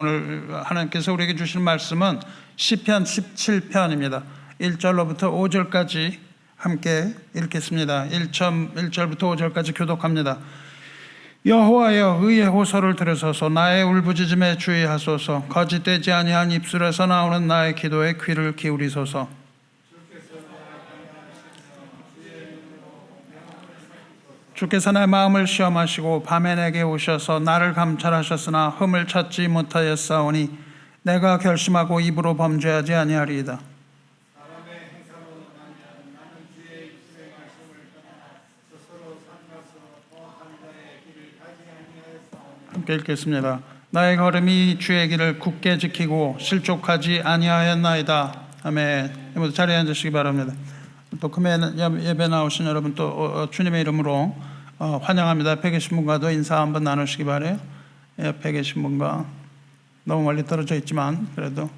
오늘 하나님께서 우리에게 주신 말씀은 시편 17편입니다. 1절로부터 5절까지 함께 읽겠습니다. 1절부터 5절까지 교독합니다. 여호와여, 의의 호소를 들으소서. 나의 울부짖음에 주의하소서. 거짓되지 아니한 입술에서 나오는 나의 기도에 귀를 기울이소서. 주께서 내 마음을 시험하시고 밤에 내게 오셔서 나를 감찰하셨으나 흠을 찾지 못하였사오니 내가 결심하고 입으로 범죄하지 아니하리이다. 함께 읽겠습니다. 나의 걸음이 주의 길을 굳게 지키고 실족하지 아니하였나이다. 아멘. 모두 자리에 앉으시기 바랍니다. 또 금요 예배 나오신 여러분 또 주님의 이름으로 환영합니다. 옆에 계신 분과도 인사 한번 나누시기 바라요. 옆에 계신 분과 너무 멀리 떨어져 있지만 그래도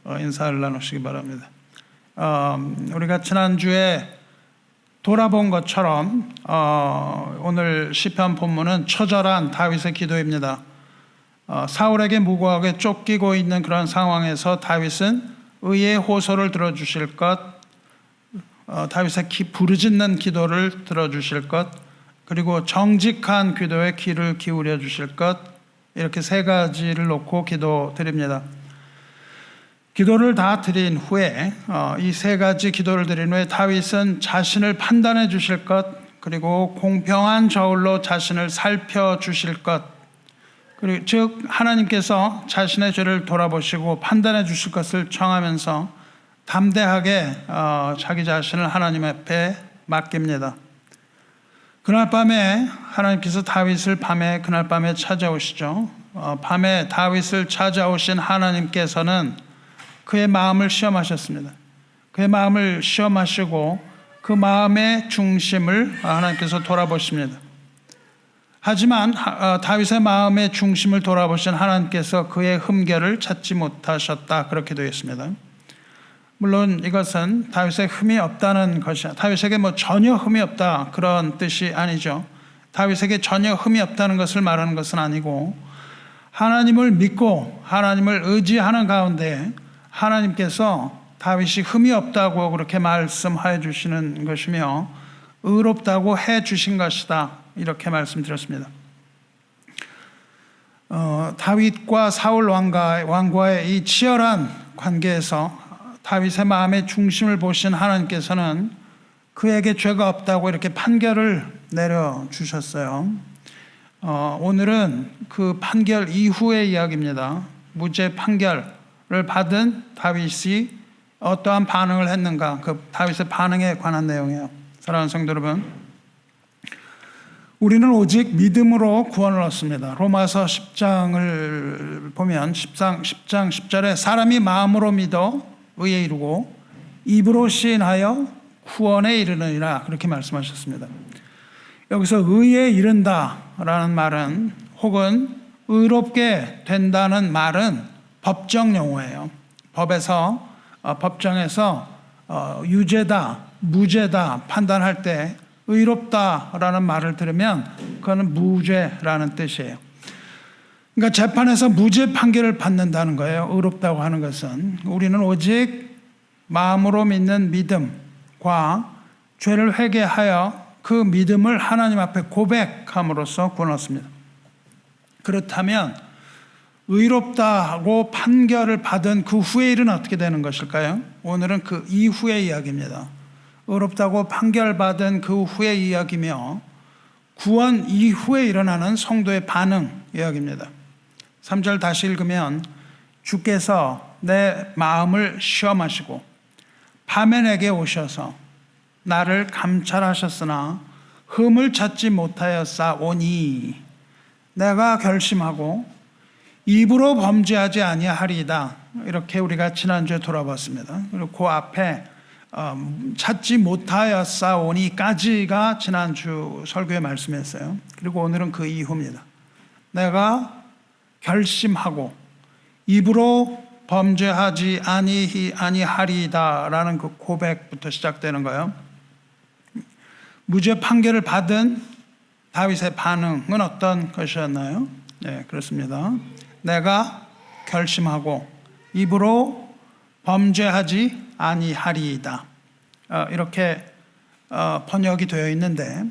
인사를 나누시기 바랍니다. 우리가 지난주에 돌아본 것처럼 오늘 시편 본문은 처절한 다윗의 기도입니다. 사울에게 무고하게 쫓기고 있는 그런 상황에서 다윗은 의의 호소를 들어주실 것, 다윗의 부르짖는 기도를 들어주실 것, 그리고 정직한 기도에 귀를 기울여 주실 것, 이렇게 세 가지를 놓고 기도드립니다. 기도를 다 드린 후에 이 세 가지 기도를 드린 후에 다윗은 자신을 판단해 주실 것, 그리고 공평한 저울로 자신을 살펴주실 것, 그리고 즉 하나님께서 자신의 죄를 돌아보시고 판단해 주실 것을 청하면서 담대하게 자기 자신을 하나님 앞에 맡깁니다. 그날 밤에 하나님께서 다윗을 그날 밤에 찾아오시죠. 밤에 다윗을 찾아오신 하나님께서는 그의 마음을 시험하셨습니다. 그의 마음을 시험하시고 그 마음의 중심을 하나님께서 돌아보십니다. 하지만 다윗의 마음의 중심을 돌아보신 하나님께서 그의 흠결을 찾지 못하셨다, 그렇게 되어 있습니다. 물론 이것은 다윗의 흠이 없다는 것이, 다윗에게 전혀 흠이 없다 그런 뜻이 아니죠. 다윗에게 전혀 흠이 없다는 것을 말하는 것은 아니고, 하나님을 믿고 하나님을 의지하는 가운데 하나님께서 다윗이 흠이 없다고 그렇게 말씀해 주시는 것이며 의롭다고 해 주신 것이다, 이렇게 말씀드렸습니다. 다윗과 사울 왕과의 이 치열한 관계에서 다윗의 마음의 중심을 보신 하나님께서는 그에게 죄가 없다고 이렇게 판결을 내려주셨어요. 오늘은 그 판결 이후의 이야기입니다. 무죄 판결을 받은 다윗이 어떠한 반응을 했는가, 그 다윗의 반응에 관한 내용이에요. 사랑하는 성도 여러분, 우리는 오직 믿음으로 구원을 얻습니다. 로마서 10장을 보면 10장 10절에 사람이 마음으로 믿어 의에 이르고 입으로 시인하여 구원에 이르느니라, 그렇게 말씀하셨습니다. 여기서 의에 이른다라는 말은, 혹은 의롭게 된다는 말은 법정 용어예요. 법정에서 유죄다, 무죄다 판단할 때 의롭다라는 말을 들으면 그거는 무죄라는 뜻이에요. 그러니까 재판에서 무죄 판결을 받는다는 거예요. 의롭다고 하는 것은 우리는 오직 마음으로 믿는 믿음과 죄를 회개하여 그 믿음을 하나님 앞에 고백함으로써 구원 얻습니다. 그렇다면 의롭다고 판결을 받은 그 후의 일은 어떻게 되는 것일까요? 오늘은 그 이후의 이야기입니다. 의롭다고 판결받은 그 후의 이야기며 구원 이후에 일어나는 성도의 반응 이야기입니다. 3절 다시 읽으면, 주께서 내 마음을 시험하시고 밤에 내게 오셔서 나를 감찰하셨으나 흠을 찾지 못하였사오니 내가 결심하고 입으로 범죄하지 아니하리이다, 이렇게 우리가 지난주에 돌아봤습니다. 그리고 그 앞에 찾지 못하였사오니까지가 지난주 설교의 말씀이었어요. 그리고 오늘은 그 이후입니다. 내가 결심하고 입으로 범죄하지 아니하리이다라는 그 고백부터 시작되는 거예요. 무죄 판결을 받은 다윗의 반응은 어떤 것이었나요? 네, 그렇습니다. 내가 결심하고 입으로 범죄하지 아니하리이다. 이렇게 번역이 되어 있는데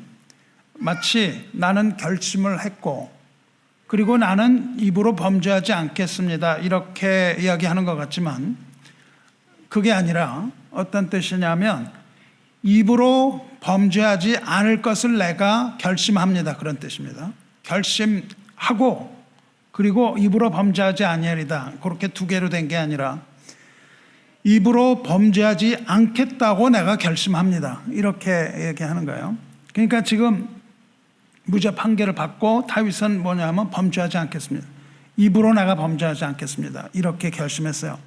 마치 나는 결심을 했고 그리고 나는 입으로 범죄하지 않겠습니다. 이렇게 이야기하는 것 같지만 그게 아니라 어떤 뜻이냐면 입으로 범죄하지 않을 것을 내가 결심합니다. 그런 뜻입니다. 결심하고 그리고 입으로 범죄하지 아니하리다. 그렇게 두 개로 된 게 아니라 입으로 범죄하지 않겠다고 내가 결심합니다. 이렇게 얘기하는 거예요. 그러니까 지금 무죄 판결을 받고 다윗은 뭐냐면 범죄하지 않겠습니다. 입으로 내가 범죄하지 않겠습니다. 이렇게 결심했어요.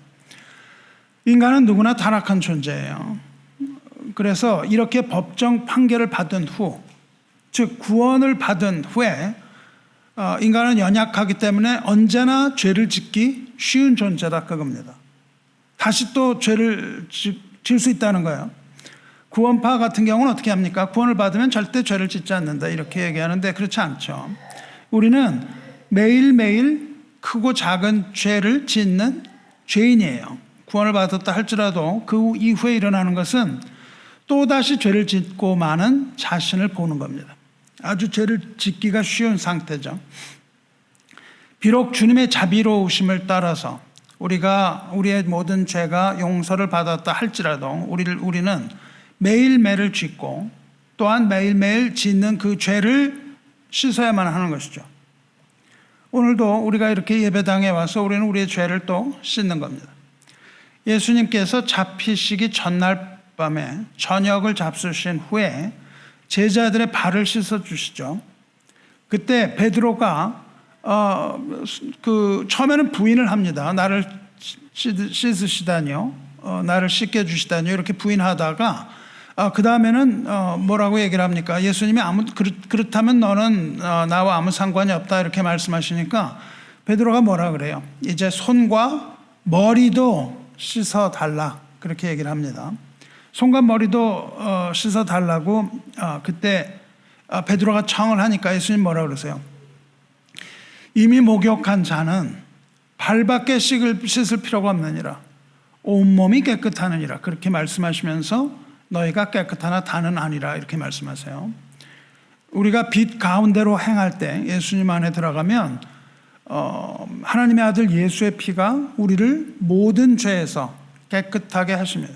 인간은 누구나 타락한 존재예요. 그래서 이렇게 법정 판결을 받은 후, 즉 구원을 받은 후에 인간은 연약하기 때문에 언제나 죄를 짓기 쉬운 존재다 그겁니다. 다시 또 죄를 질 수 있다는 거예요. 구원파 같은 경우는 어떻게 합니까? 구원을 받으면 절대 죄를 짓지 않는다 이렇게 얘기하는데 그렇지 않죠. 우리는 매일매일 크고 작은 죄를 짓는 죄인이에요. 구원을 받았다 할지라도 그 이후에 일어나는 것은 또다시 죄를 짓고 마는 자신을 보는 겁니다. 아주 죄를 짓기가 쉬운 상태죠. 비록 주님의 자비로우심을 따라서 우리의 모든 죄가 용서를 받았다 할지라도 우리는 매일매일 짓고 또한 매일매일 짓는 그 죄를 씻어야만 하는 것이죠. 오늘도 우리가 이렇게 예배당에 와서 우리는 우리의 죄를 또 씻는 겁니다. 예수님께서 잡히시기 전날 밤에 저녁을 잡수신 후에 제자들의 발을 씻어 주시죠. 그때 베드로가 처음에는 부인을 합니다. 나를 씻으시다니요, 나를 씻게 주시다니요 이렇게 부인하다가 그 다음에는 뭐라고 얘기를 합니까? 예수님이 그렇다면 너는 나와 아무 상관이 없다 이렇게 말씀하시니까 베드로가 뭐라 그래요? 이제 손과 머리도 씻어 달라 그렇게 얘기를 합니다. 손과 머리도 씻어 달라고 그때 베드로가 청을 하니까 예수님 뭐라 그러세요? 이미 목욕한 자는 발밖에 씻을 필요가 없느니라 온몸이 깨끗하느니라 그렇게 말씀하시면서 너희가 깨끗하나 다는 아니라 이렇게 말씀하세요. 우리가 빛 가운데로 행할 때 예수님 안에 들어가면 하나님의 아들 예수의 피가 우리를 모든 죄에서 깨끗하게 하십니다.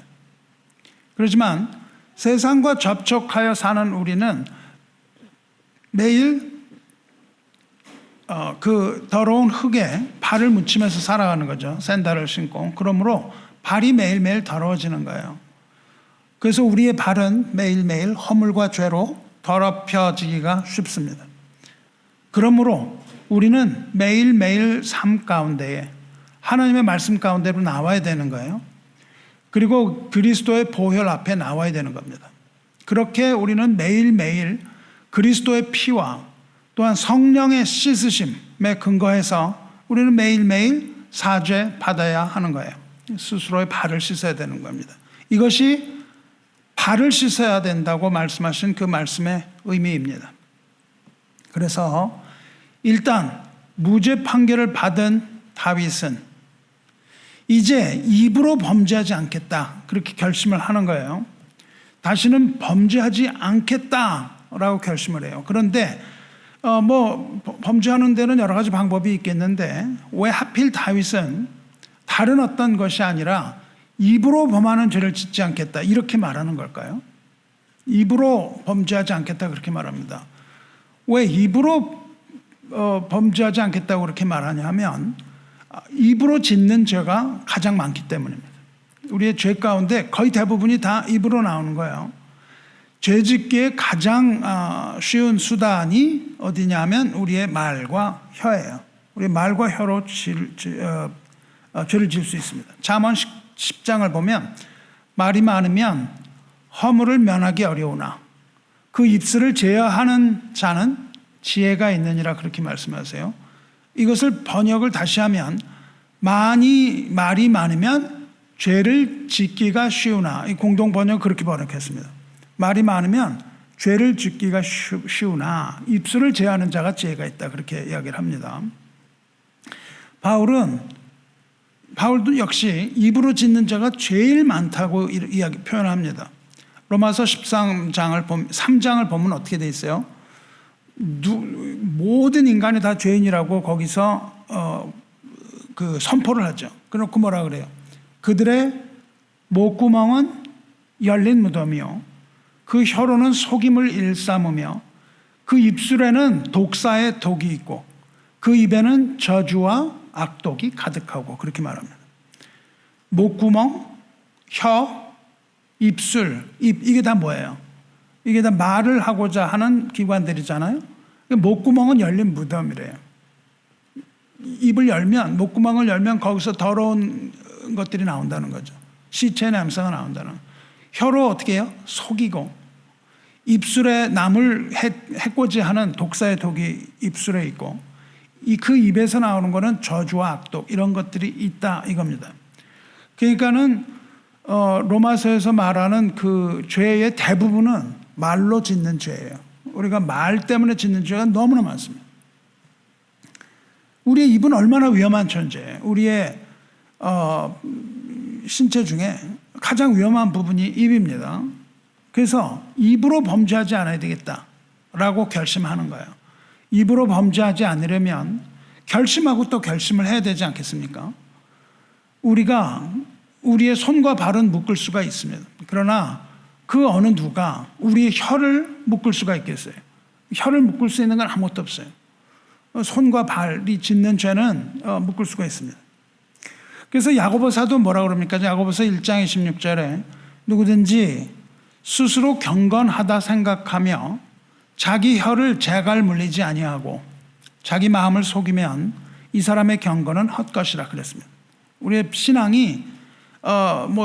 그렇지만 세상과 접촉하여 사는 우리는 매일 그 더러운 흙에 발을 묻히면서 살아가는 거죠. 샌들을 신고. 그러므로 발이 매일매일 더러워지는 거예요. 그래서 우리의 발은 매일매일 허물과 죄로 더럽혀지기가 쉽습니다. 그러므로 우리는 매일매일 삶 가운데에 하나님의 말씀 가운데로 나와야 되는 거예요. 그리고 그리스도의 보혈 앞에 나와야 되는 겁니다. 그렇게 우리는 매일매일 그리스도의 피와 또한 성령의 씻으심에 근거해서 우리는 매일매일 사죄 받아야 하는 거예요. 스스로의 발을 씻어야 되는 겁니다. 이것이 발을 씻어야 된다고 말씀하신 그 말씀의 의미입니다. 그래서 일단 무죄 판결을 받은 다윗은 이제 입으로 범죄하지 않겠다 그렇게 결심을 하는 거예요. 다시는 범죄하지 않겠다라고 결심을 해요. 그런데 범죄하는 데는 여러 가지 방법이 있겠는데 왜 하필 다윗은 다른 어떤 것이 아니라 입으로 범하는 죄를 짓지 않겠다 이렇게 말하는 걸까요? 입으로 범죄하지 않겠다 그렇게 말합니다. 왜 입으로 범죄하지 않겠다고 그렇게 말하냐 하면 입으로 짓는 죄가 가장 많기 때문입니다. 우리의 죄 가운데 거의 대부분이 다 입으로 나오는 거예요. 죄 짓기에 가장 쉬운 수단이 어디냐면 우리의 말과 혀예요. 우리의 말과 혀로 죄를 지을 수 있습니다. 잠언 10장을 보면 말이 많으면 허물을 면하기 어려우나 그 입술을 제어하는 자는 지혜가 있느니라 그렇게 말씀하세요. 이것을 번역을 다시 하면 말이 많으면 죄를 짓기가 쉬우나 이 공동 번역 그렇게 번역했습니다. 말이 많으면 죄를 짓기가 쉬우나 입술을 제어하는 자가 지혜가 있다 그렇게 이야기를 합니다. 바울은 바울도 역시 입으로 짓는 죄가 제일 많다고 이야기 표현합니다. 로마서 3장을 보면 어떻게 돼 있어요? 모든 인간이 다 죄인이라고 거기서 선포를 하죠. 그렇고 뭐라 그래요? 그들의 목구멍은 열린 무덤이요, 그 혀로는 속임을 일삼으며 그 입술에는 독사의 독이 있고 그 입에는 저주와 악독이 가득하고, 그렇게 말합니다. 목구멍, 혀, 입술, 이게 다 뭐예요? 이게 다 말을 하고자 하는 기관들이잖아요. 목구멍은 열린 무덤이래요. 입을 열면, 목구멍을 열면 거기서 더러운 것들이 나온다는 거죠. 시체 냄새가 나온다는. 혀로 어떻게 해요? 속이고, 입술에 남을 해코지하는 독사의 독이 입술에 있고, 그 입에서 나오는 거는 저주와 악독, 이런 것들이 있다 이겁니다. 그러니까는 로마서에서 말하는 그 죄의 대부분은 말로 짓는 죄예요. 우리가 말 때문에 짓는 죄가 너무나 많습니다. 우리의 입은 얼마나 위험한 존재예요. 우리의 신체 중에 가장 위험한 부분이 입입니다. 그래서 입으로 범죄하지 않아야 되겠다라고 결심하는 거예요. 입으로 범죄하지 않으려면 결심하고 또 결심을 해야 되지 않겠습니까? 우리가 우리의 손과 발은 묶을 수가 있습니다. 그러나 그 어느 누가 우리의 혀를 묶을 수가 있겠어요? 혀를 묶을 수 있는 건 아무것도 없어요. 손과 발이 짓는 죄는 묶을 수가 있습니다. 그래서 야고보사도 뭐라 그럽니까? 야고보서 1장 26절에 누구든지 스스로 경건하다 생각하며 자기 혀를 재갈 물리지 아니하고 자기 마음을 속이면 이 사람의 경건은 헛것이라 그랬습니다. 우리의 신앙이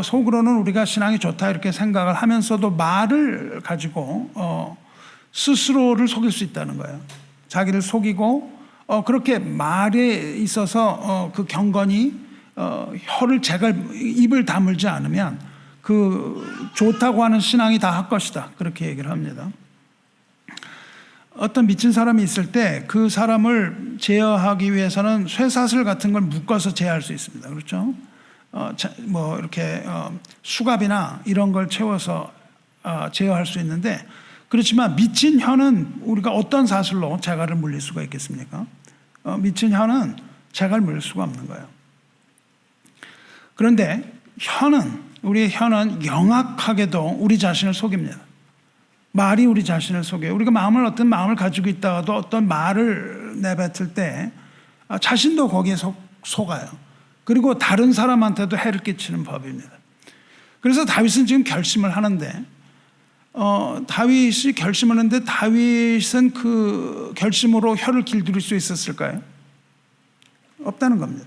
속으로는 우리가 신앙이 좋다 이렇게 생각을 하면서도 말을 가지고 스스로를 속일 수 있다는 거예요. 자기를 속이고 그렇게 말에 있어서 그 경건이 혀를 입을 다물지 않으면 그 좋다고 하는 신앙이 다 헛것이다, 그렇게 얘기를 합니다. 어떤 미친 사람이 있을 때 그 사람을 제어하기 위해서는 쇠사슬 같은 걸 묶어서 제어할 수 있습니다. 그렇죠? 이렇게 수갑이나 이런 걸 채워서 제어할 수 있는데, 그렇지만 미친 혀는 우리가 어떤 사슬로 재갈을 물릴 수가 있겠습니까? 미친 혀는 재갈 물릴 수가 없는 거예요. 그런데 우리의 혀는 영악하게도 우리 자신을 속입니다. 말이 우리 자신을 속여요. 우리가 어떤 마음을 가지고 있다가도 어떤 말을 내뱉을 때 자신도 거기에 속아요. 그리고 다른 사람한테도 해를 끼치는 법입니다. 그래서 다윗은 지금 결심을 하는데, 다윗이 결심하는데 다윗은 그 결심으로 혀를 길들일 수 있었을까요? 없다는 겁니다.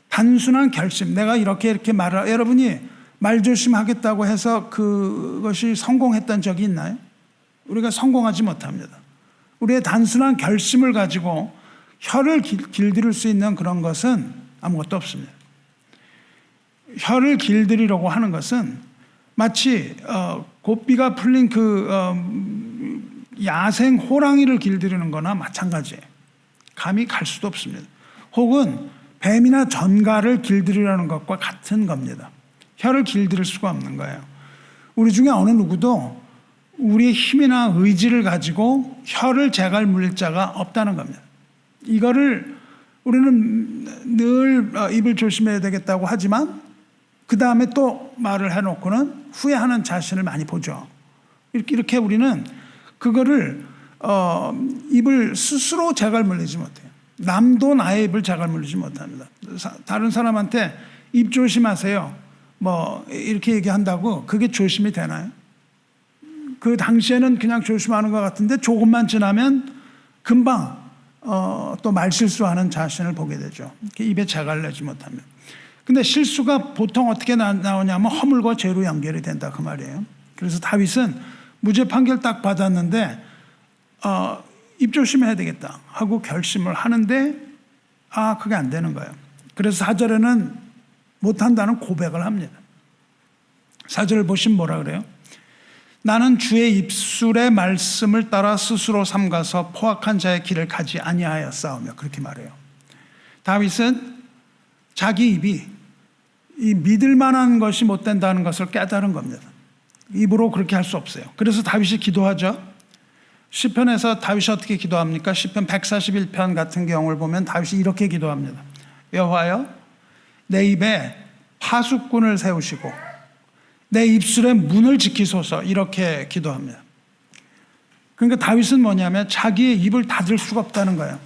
단순한 결심, 내가 이렇게 여러분이 말조심하겠다고 해서 그것이 성공했던 적이 있나요? 우리가 성공하지 못합니다. 우리의 단순한 결심을 가지고 혀를 길들일 수 있는 그런 것은 아무것도 없습니다. 혀를 길들이려고 하는 것은 마치 고삐가 풀린 야생 호랑이를 길들이는 거나 마찬가지예요. 감히 갈 수도 없습니다. 혹은 뱀이나 전갈을 길들이려는 것과 같은 겁니다. 혀를 길들일 수가 없는 거예요. 우리 중에 어느 누구도 우리의 힘이나 의지를 가지고 혀를 재갈 물릴 자가 없다는 겁니다. 이거를 우리는 늘 입을 조심해야 되겠다고 하지만 그 다음에 또 말을 해놓고는 후회하는 자신을 많이 보죠. 이렇게 우리는 그거를 입을 스스로 재갈 물리지 못해요. 남도 나의 입을 재갈 물리지 못합니다. 다른 사람한테 입 조심하세요, 이렇게 얘기한다고 그게 조심이 되나요? 그 당시에는 그냥 조심하는 것 같은데 조금만 지나면 금방 또 말실수하는 자신을 보게 되죠. 입에 재갈 내지 못하면. 근데 실수가 보통 어떻게 나오냐면 허물과 죄로 연결이 된다, 그 말이에요. 그래서 다윗은 무죄 판결 딱 받았는데 입 조심해야 되겠다 하고 결심을 하는데 그게 안 되는 거예요. 그래서 4절에는 못한다는 고백을 합니다. 4절을 보시면 뭐라 그래요? 나는 주의 입술의 말씀을 따라 스스로 삼가서 포악한 자의 길을 가지 아니하였사오며, 그렇게 말해요. 다윗은 자기 입이 이 믿을 만한 것이 못 된다는 것을 깨달은 겁니다. 입으로 그렇게 할 수 없어요. 그래서 다윗이 기도하죠. 시편에서 다윗이 어떻게 기도합니까? 시편 141편 같은 경우를 보면 다윗이 이렇게 기도합니다. 여호와여, 내 입에 파수꾼을 세우시고 내 입술의 문을 지키소서. 이렇게 기도합니다. 그러니까 다윗은 뭐냐면 자기의 입을 닫을 수가 없다는 거예요.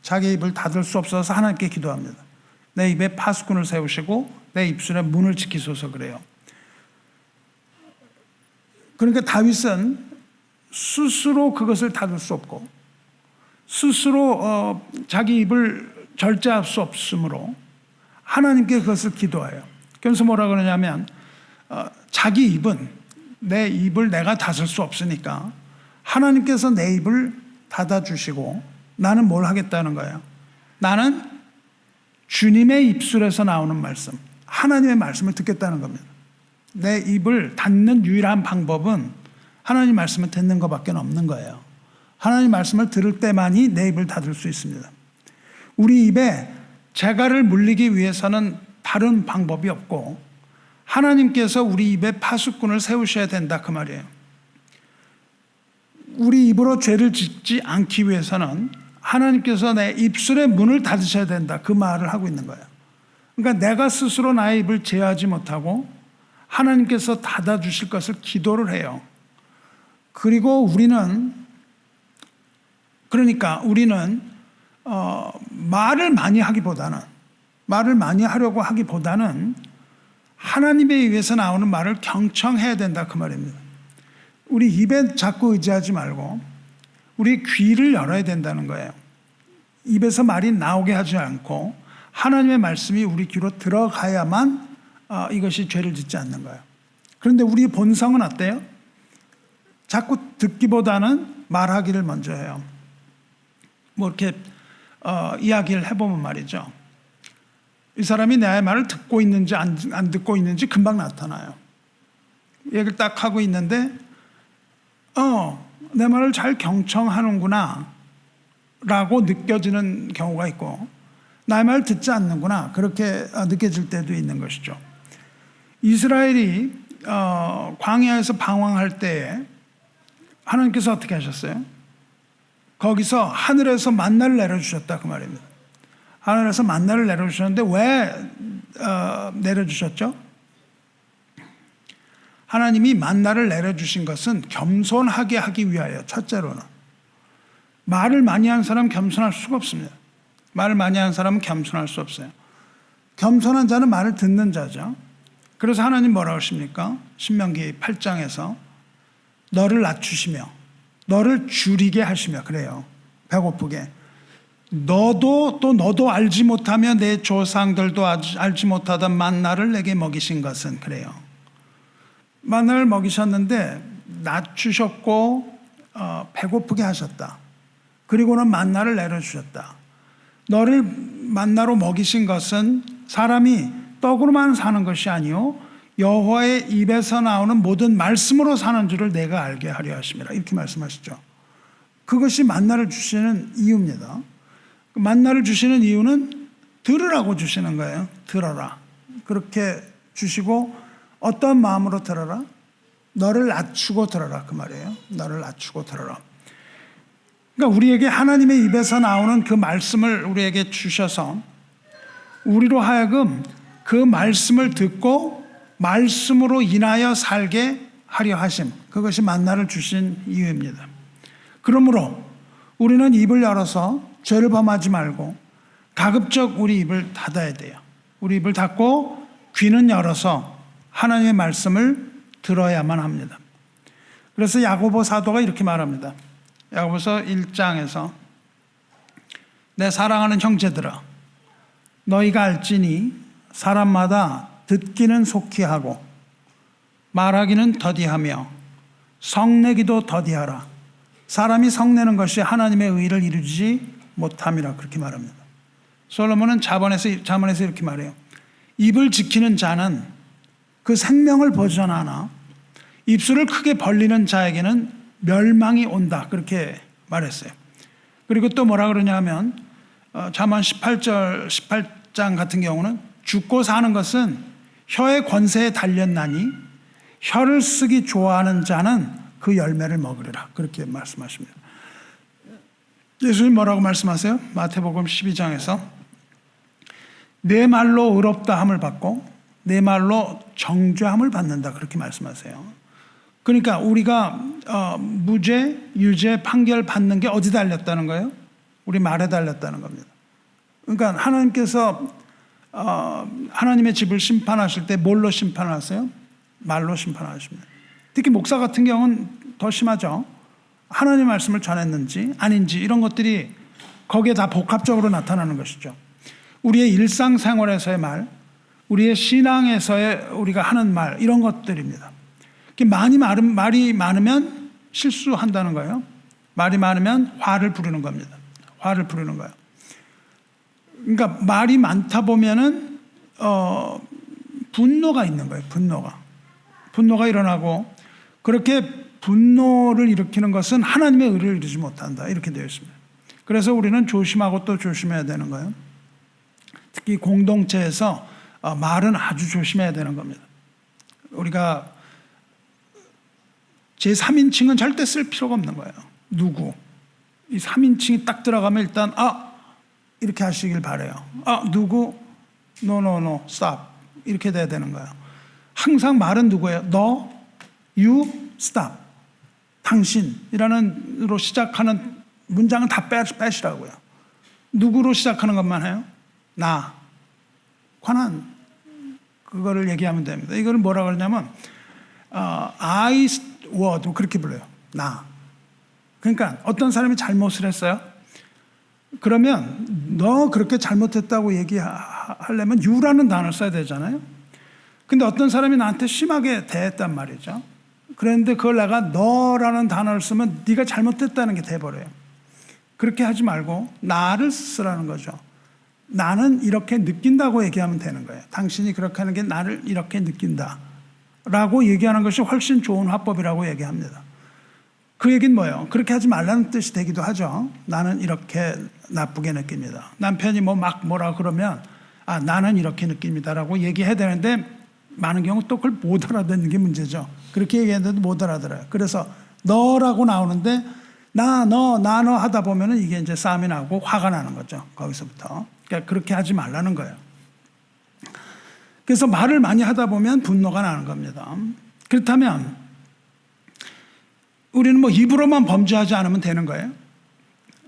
자기의 입을 닫을 수 없어서 하나님께 기도합니다. 내 입에 파수꾼을 세우시고 내 입술의 문을 지키소서. 그래요. 그러니까 다윗은 스스로 그것을 닫을 수 없고 스스로 자기 입을 절제할 수 없으므로 하나님께 그것을 기도해요. 그래서 뭐라 그러냐면 자기 입은 내 입을 내가 닫을 수 없으니까 하나님께서 내 입을 닫아주시고 나는 뭘 하겠다는 거예요. 나는 주님의 입술에서 나오는 말씀, 하나님의 말씀을 듣겠다는 겁니다. 내 입을 닫는 유일한 방법은 하나님 말씀을 듣는 것밖에 없는 거예요. 하나님 말씀을 들을 때만이 내 입을 닫을 수 있습니다. 우리 입에 재갈을 물리기 위해서는 다른 방법이 없고 하나님께서 우리 입에 파수꾼을 세우셔야 된다 그 말이에요. 우리 입으로 죄를 짓지 않기 위해서는 하나님께서 내 입술의 문을 닫으셔야 된다 그 말을 하고 있는 거예요. 그러니까 내가 스스로 나의 입을 제어하지 못하고 하나님께서 닫아주실 것을 기도를 해요. 그리고 우리는 말을 많이 하려고 하기보다는 하나님에 의해서 나오는 말을 경청해야 된다 그 말입니다. 우리 입에 자꾸 의지하지 말고 우리 귀를 열어야 된다는 거예요. 입에서 말이 나오게 하지 않고 하나님의 말씀이 우리 귀로 들어가야만 이것이 죄를 짓지 않는 거예요. 그런데 우리 본성은 어때요? 자꾸 듣기보다는 말하기를 먼저 해요. 뭐 이렇게 이야기를 해보면 말이죠. 이 사람이 내 말을 듣고 있는지 안 듣고 있는지 금방 나타나요. 얘기를 딱 하고 있는데 내 말을 잘 경청하는구나 라고 느껴지는 경우가 있고 나의 말을 듣지 않는구나 그렇게 느껴질 때도 있는 것이죠. 이스라엘이 광야에서 방황할 때에 하나님께서 어떻게 하셨어요? 거기서 하늘에서 만나를 내려주셨다 그 말입니다. 하늘에서 만나를 내려주셨는데 왜 내려주셨죠? 하나님이 만나를 내려주신 것은 겸손하게 하기 위하여. 첫째로는 말을 많이 하는 사람은 겸손할 수가 없습니다. 말을 많이 하는 사람은 겸손할 수 없어요. 겸손한 자는 말을 듣는 자죠. 그래서 하나님 뭐라고 하십니까? 신명기 8장에서 너를 낮추시며 너를 줄이게 하시며 그래요. 배고프게. 너도 알지 못하며 내 조상들도 알지 못하던 만나를 내게 먹이신 것은 그래요. 만나를 먹이셨는데 낮추셨고 배고프게 하셨다. 그리고는 만나를 내려주셨다. 너를 만나로 먹이신 것은 사람이 떡으로만 사는 것이 아니요 여호와의 입에서 나오는 모든 말씀으로 사는 줄을 내가 알게 하려 하심이라. 이렇게 말씀하시죠. 그것이 만나를 주시는 이유입니다. 만나를 주시는 이유는 들으라고 주시는 거예요. 들어라. 그렇게 주시고 어떤 마음으로 들어라? 너를 낮추고 들어라 그 말이에요. 너를 낮추고 들어라. 그러니까 우리에게 하나님의 입에서 나오는 그 말씀을 우리에게 주셔서 우리로 하여금 그 말씀을 듣고 말씀으로 인하여 살게 하려 하심. 그것이 만나를 주신 이유입니다. 그러므로 우리는 입을 열어서 죄를 범하지 말고 가급적 우리 입을 닫아야 돼요. 우리 입을 닫고 귀는 열어서 하나님의 말씀을 들어야만 합니다. 그래서 야고보 사도가 이렇게 말합니다. 야고보서 1장에서 내 사랑하는 형제들아 너희가 알지니 사람마다 듣기는 속히 하고 말하기는 더디하며 성내기도 더디하라. 사람이 성내는 것이 하나님의 의를 이루지 못함이라 그렇게 말합니다. 솔로몬은 잠언에서 이렇게 말해요. 입을 지키는 자는 그 생명을 보존하나 입술을 크게 벌리는 자에게는 멸망이 온다 그렇게 말했어요. 그리고 또 뭐라 그러냐면 잠언 18장 같은 경우는 죽고 사는 것은 혀의 권세에 달렸나니 혀를 쓰기 좋아하는 자는 그 열매를 먹으리라. 그렇게 말씀하십니다. 예수님 뭐라고 말씀하세요? 마태복음 12장에서 내 말로 의롭다 함을 받고 내 말로 정죄함을 받는다. 그렇게 말씀하세요. 그러니까 우리가 무죄, 유죄 판결 받는 게 어디 달렸다는 거예요? 우리 말에 달렸다는 겁니다. 그러니까 하나님께서 하나님의 집을 심판하실 때 뭘로 심판하세요? 말로 심판하십니다. 특히 목사 같은 경우는 더 심하죠. 하나님의 말씀을 전했는지 아닌지 이런 것들이 거기에 다 복합적으로 나타나는 것이죠. 우리의 일상생활에서의 말, 우리의 신앙에서의 우리가 하는 말 이런 것들입니다. 말이 많으면 실수한다는 거예요. 말이 많으면 화를 부르는 겁니다. 화를 부르는 거예요. 그러니까 말이 많다 보면은 분노가 있는 거예요. 분노가 일어나고 그렇게 분노를 일으키는 것은 하나님의 의를 이루지 못한다. 이렇게 되어 있습니다. 그래서 우리는 조심하고 또 조심해야 되는 거예요. 특히 공동체에서 말은 아주 조심해야 되는 겁니다. 우리가 제3인칭은 절대 쓸 필요가 없는 거예요. 누구. 이 3인칭이 딱 들어가면 일단 이렇게 하시길 바라요. 누구? No, stop. 이렇게 돼야 되는 거예요. 항상 말은 누구예요? 너, you, stop. 당신이라는으로 시작하는 문장은 다 빼시라고요. 누구로 시작하는 것만 해요? 나, 관한. 그거를 얘기하면 됩니다. 이걸 뭐라고 그러냐면 I word 그렇게 불러요. 나. 그러니까 어떤 사람이 잘못을 했어요. 그러면 너 그렇게 잘못했다고 얘기하려면 you라는 단어를 써야 되잖아요. 근데 어떤 사람이 나한테 심하게 대했단 말이죠. 그런데 그걸 내가 너라는 단어를 쓰면 네가 잘못했다는 게 돼버려요. 그렇게 하지 말고 나를 쓰라는 거죠. 나는 이렇게 느낀다고 얘기하면 되는 거예요. 당신이 그렇게 하는 게 나를 이렇게 느낀다 라고 얘기하는 것이 훨씬 좋은 화법이라고 얘기합니다. 그 얘기는 뭐예요? 그렇게 하지 말라는 뜻이 되기도 하죠. 나는 이렇게 나쁘게 느낍니다. 남편이 뭐라 그러면 나는 이렇게 느낍니다 라고 얘기해야 되는데 많은 경우 또 그걸 못 알아듣는 게 문제죠. 그렇게 얘기했는데도 못 알아들어요. 그래서 너라고 나오는데 나 너 하다 보면은 이게 이제 싸움이 나고 화가 나는 거죠. 거기서부터. 그러니까 그렇게 하지 말라는 거예요. 그래서 말을 많이 하다 보면 분노가 나는 겁니다. 그렇다면 우리는 입으로만 범죄하지 않으면 되는 거예요?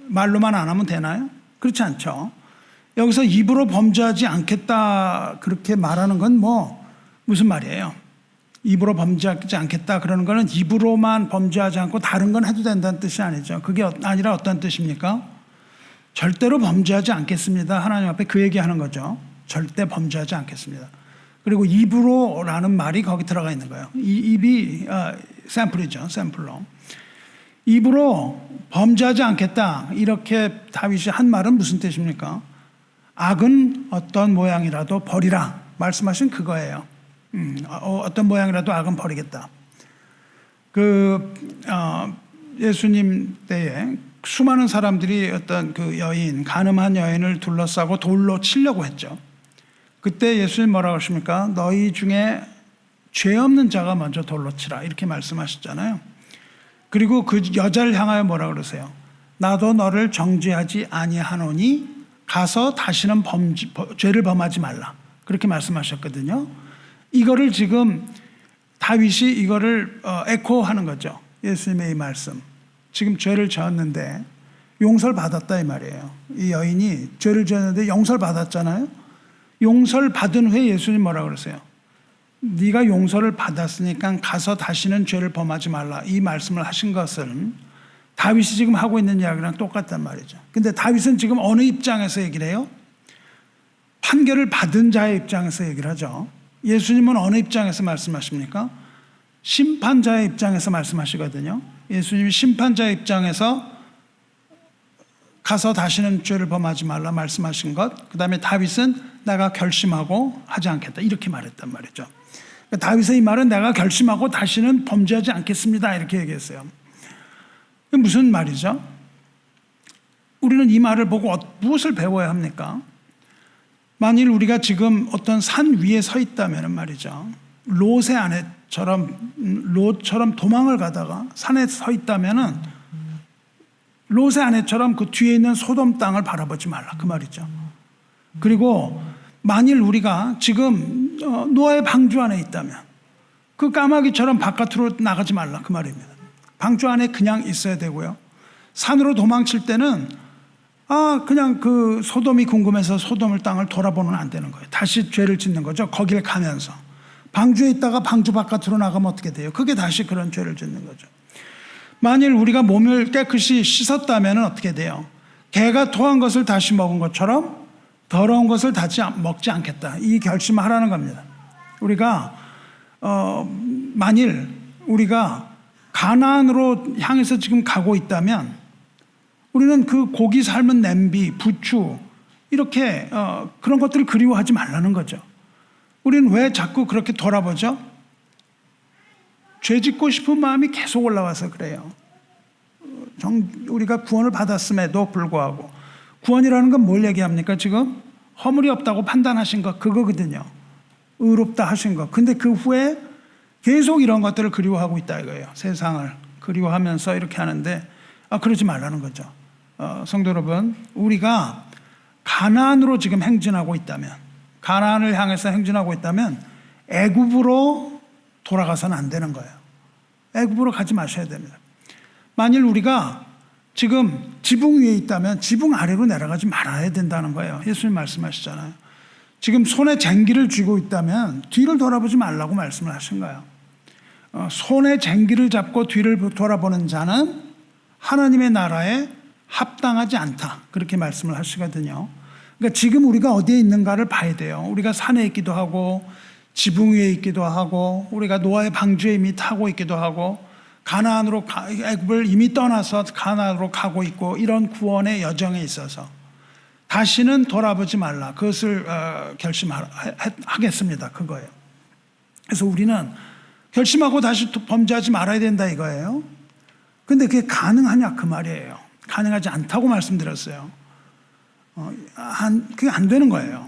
말로만 안 하면 되나요? 그렇지 않죠. 여기서 입으로 범죄하지 않겠다 그렇게 말하는 건 무슨 말이에요? 입으로 범죄하지 않겠다 그러는 거는 입으로만 범죄하지 않고 다른 건 해도 된다는 뜻이 아니죠. 그게 아니라 어떤 뜻입니까? 절대로 범죄하지 않겠습니다. 하나님 앞에 그 얘기하는 거죠. 절대 범죄하지 않겠습니다. 그리고 입으로라는 말이 거기 들어가 있는 거예요. 입이 샘플이죠. 샘플로. 입으로 범죄하지 않겠다. 이렇게 다윗이 한 말은 무슨 뜻입니까? 악은 어떤 모양이라도 버리라. 말씀하신 그거예요. 어떤 모양이라도 악은 버리겠다. 예수님 때에 수많은 사람들이 어떤 가늠한 여인을 둘러싸고 돌로 치려고 했죠. 그때 예수님 뭐라고 하십니까? 너희 중에 죄 없는 자가 먼저 돌로 치라. 이렇게 말씀하셨잖아요. 그리고 그 여자를 향하여 뭐라고 그러세요? 나도 너를 정죄하지 아니하노니 가서 다시는 죄를 범하지 말라. 그렇게 말씀하셨거든요. 이거를 지금 다윗이 이거를 에코하는 거죠. 예수님의 이 말씀. 지금 죄를 지었는데 용서를 받았다 이 말이에요. 이 여인이 죄를 지었는데 용서를 받았잖아요. 용서를 받은 후에 예수님 뭐라고 그러세요? 네가 용서를 받았으니까 가서 다시는 죄를 범하지 말라. 이 말씀을 하신 것은 다윗이 지금 하고 있는 이야기랑 똑같단 말이죠. 근데 다윗은 지금 어느 입장에서 얘기를 해요? 판결을 받은 자의 입장에서 얘기를 하죠. 예수님은 어느 입장에서 말씀하십니까? 심판자의 입장에서 말씀하시거든요. 예수님이 심판자의 입장에서 가서 다시는 죄를 범하지 말라 말씀하신 것, 그 다음에 다윗은 내가 결심하고 하지 않겠다 이렇게 말했단 말이죠. 그러니까 다윗의 이 말은 내가 결심하고 다시는 범죄하지 않겠습니다 이렇게 얘기했어요. 무슨 말이죠? 우리는 이 말을 보고 무엇을 배워야 합니까? 만일 우리가 지금 어떤 산 위에 서 있다면 말이죠. 롯처럼 도망을 가다가 산에 서 있다면은 롯의 아내처럼 그 뒤에 있는 소돔 땅을 바라보지 말라 그 말이죠. 그리고 만일 우리가 지금 노아의 방주 안에 있다면 그 까마귀처럼 바깥으로 나가지 말라 그 말입니다. 방주 안에 그냥 있어야 되고요. 산으로 도망칠 때는 그냥 그 소돔이 궁금해서 소돔을 땅을 돌아보면 안 되는 거예요. 다시 죄를 짓는 거죠. 거길 가면서. 방주에 있다가 방주 바깥으로 나가면 어떻게 돼요? 그게 다시 그런 죄를 짓는 거죠. 만일 우리가 몸을 깨끗이 씻었다면 어떻게 돼요? 개가 토한 것을 다시 먹은 것처럼 더러운 것을 다시 먹지 않겠다. 이 결심을 하라는 겁니다. 우리가 만일 우리가 가나안으로 향해서 지금 가고 있다면 우리는 그 고기 삶은 냄비, 부추 이렇게 그런 것들을 그리워하지 말라는 거죠. 우리는 왜 자꾸 그렇게 돌아보죠? 죄 짓고 싶은 마음이 계속 올라와서 그래요. 우리가 구원을 받았음에도 불구하고 구원이라는 건 뭘 얘기합니까? 지금 허물이 없다고 판단하신 것 그거거든요. 의롭다 하신 것. 근데 그 후에 계속 이런 것들을 그리워하고 있다 이거예요. 세상을 그리워하면서 이렇게 하는데 그러지 말라는 거죠. 성도 여러분, 우리가 가나안으로 지금 행진하고 있다면, 가나안을 향해서 행진하고 있다면 애굽으로 돌아가서는 안 되는 거예요. 애굽으로 가지 마셔야 됩니다. 만일 우리가 지금 지붕 위에 있다면 지붕 아래로 내려가지 말아야 된다는 거예요. 예수님 말씀하시잖아요. 지금 손에 쟁기를 쥐고 있다면 뒤를 돌아보지 말라고 말씀을 하신 거예요. 손에 쟁기를 잡고 뒤를 돌아보는 자는 하나님의 나라에 합당하지 않다. 그렇게 말씀을 하시거든요. 그러니까 지금 우리가 어디에 있는가를 봐야 돼요. 우리가 산에 있기도 하고 지붕 위에 있기도 하고 우리가 노아의 방주에 이미 타고 있기도 하고 가나안으로 애굽을 이미 떠나서 가나안으로 가고 있고 이런 구원의 여정에 있어서 다시는 돌아보지 말라. 그것을 결심하겠습니다. 그거예요. 그래서 우리는 결심하고 다시 범죄하지 말아야 된다 이거예요. 근데 그게 가능하냐 그 말이에요. 가능하지 않다고 말씀드렸어요. 그게 안 되는 거예요.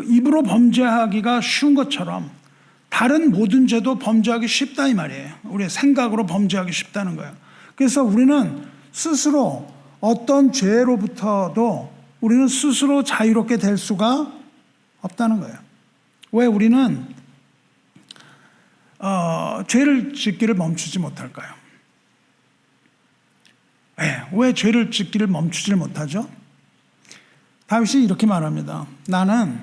입으로 범죄하기가 쉬운 것처럼 다른 모든 죄도 범죄하기 쉽다 이 말이에요. 우리의 생각으로 범죄하기 쉽다는 거예요. 그래서 우리는 스스로 어떤 죄로부터도 우리는 스스로 자유롭게 될 수가 없다는 거예요. 왜 우리는 죄를 짓기를 멈추지 못할까요? 왜 죄를 짓기를 멈추지 못하죠? 다윗이 이렇게 말합니다. 나는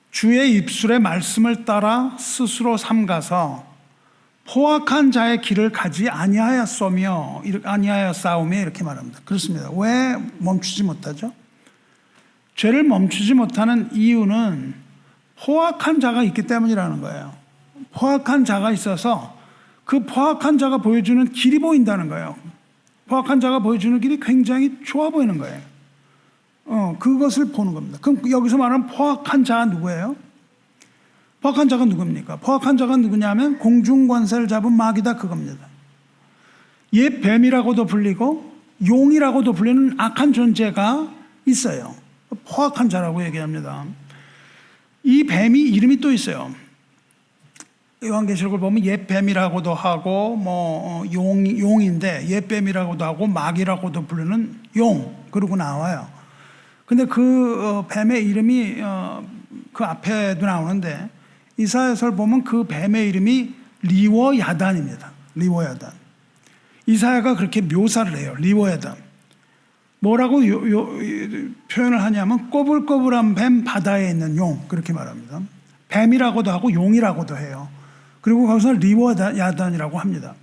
주의 입술의 말씀을 따라 스스로 삼가서 포악한 자의 길을 가지 아니하였으며 이렇게 말합니다. 그렇습니다. 왜 멈추지 못하죠? 죄를 멈추지 못하는 이유는 포악한 자가 있기 때문이라는 거예요. 포악한 자가 있어서 그 포악한 자가 보여주는 길이 보인다는 거예요. 포악한 자가 보여주는 길이 굉장히 좋아 보이는 거예요. 그것을 보는 겁니다. 그럼 여기서 말하는 포악한 자가 누구예요? 포악한 자가 누굽니까? 포악한 자가 누구냐면 공중권세를 잡은 마귀다 그겁니다. 옛 뱀이라고도 불리고 용이라고도 불리는 악한 존재가 있어요. 포악한 자라고 얘기합니다. 이 뱀이 이름이 또 있어요. 요한계시록을 보면 옛 뱀이라고도 하고 용인데 옛 뱀이라고도 하고 마귀라고도 부르는 용 그러고 나와요. 근데 그 뱀의 이름이 그 앞에도 나오는데 이사야서를 보면 그 뱀의 이름이 리워야단입니다. 리워야단. 이사야가 그렇게 묘사를 해요. 리워야단. 뭐라고 표현을 하냐면 꼬불꼬불한 뱀 바다에 있는 용 그렇게 말합니다. 뱀이라고도 하고 용이라고도 해요. 그리고 거기서 리워야단이라고 합니다.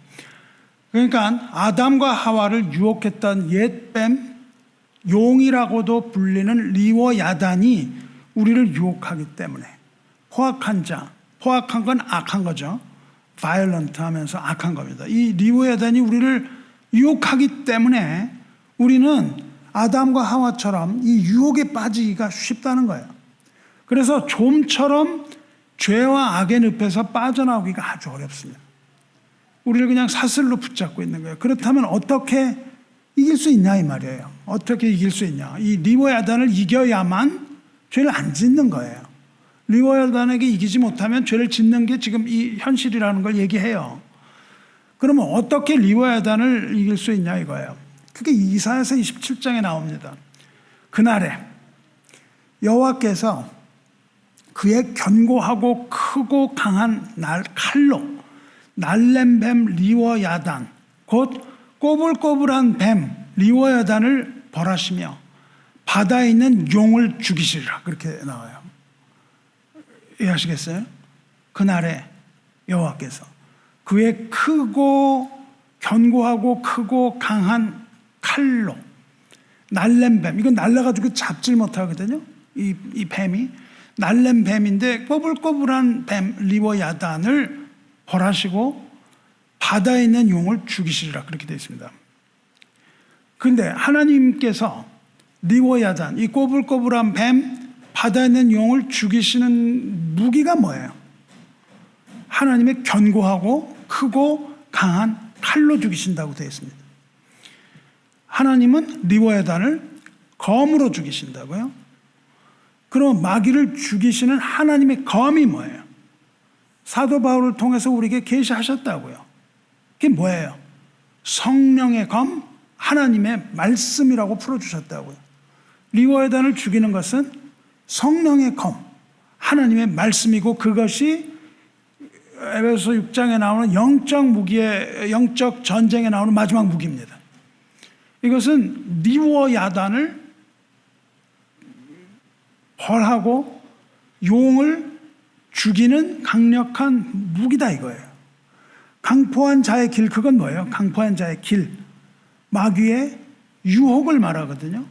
그러니까 아담과 하와를 유혹했던 옛뱀 용이라고도 불리는 리워야단이 우리를 유혹하기 때문에 포악한 자, 포악한 건 악한 거죠. violent 하면서 악한 겁니다. 이 리워야단이 우리를 유혹하기 때문에 우리는 아담과 하와처럼 이 유혹에 빠지기가 쉽다는 거예요. 그래서 좀처럼 죄와 악의 늪에서 빠져나오기가 아주 어렵습니다. 우리를 그냥 사슬로 붙잡고 있는 거예요. 그렇다면 어떻게 이길 수 있냐 이 말이에요. 어떻게 이길 수 있냐? 이 리워야단을 이겨야만 죄를 안 짓는 거예요. 리워야단에게 이기지 못하면 죄를 짓는 게 지금 이 현실이라는 걸 얘기해요. 그러면 어떻게 리워야단을 이길 수 있냐 이거예요. 그게 이사야서 27장에 나옵니다. 그날에 여호와께서 그의 견고하고 크고 강한 칼로 날랜 뱀 리워야단 곧 꼬불꼬불한 뱀 리워야단을 벌하시며 바다에 있는 용을 죽이시리라 그렇게 나와요. 이해하시겠어요? 그날에 여호와께서 그의 크고 견고하고 크고 강한 칼로 날랜 뱀, 이건 날라가지고 잡질 못하거든요. 이 뱀이 날랜 뱀인데 꼬불꼬불한 뱀 리워야단을 벌하시고 바다에 있는 용을 죽이시리라 그렇게 되어 있습니다. 그런데 하나님께서 리워야단, 이 꼬불꼬불한 뱀, 바다에 있는 용을 죽이시는 무기가 뭐예요? 하나님의 견고하고 크고 강한 칼로 죽이신다고 되어 있습니다. 하나님은 리워야단을 검으로 죽이신다고요? 그럼 마귀를 죽이시는 하나님의 검이 뭐예요? 사도 바울을 통해서 우리에게 계시하셨다고요. 그게 뭐예요? 성령의 검, 하나님의 말씀이라고 풀어주셨다고요. 리워야단을 죽이는 것은 성령의 검, 하나님의 말씀이고 그것이 에베소 6장에 나오는 영적 무기의 영적 전쟁에 나오는 마지막 무기입니다. 이것은 리워야단을 벌하고 용을 죽이는 강력한 무기다 이거예요. 강포한 자의 길, 그건 뭐예요? 강포한 자의 길, 마귀의 유혹을 말하거든요.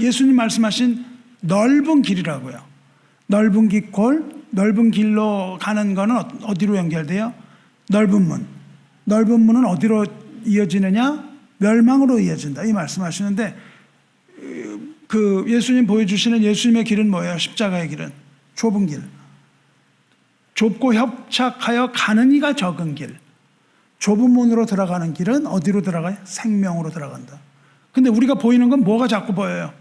예수님 말씀하신 넓은 길이라고요. 넓은 길골, 넓은 길로 가는 거는 어디로 연결돼요? 넓은 문. 넓은 문은 어디로 이어지느냐? 멸망으로 이어진다. 이 말씀하시는데 그 예수님 보여주시는 예수님의 길은 뭐예요? 십자가의 길은 좁은 길. 좁고 협착하여 가는 이가 적은 길. 좁은 문으로 들어가는 길은 어디로 들어가요? 생명으로 들어간다. 근데 우리가 보이는 건 뭐가 자꾸 보여요?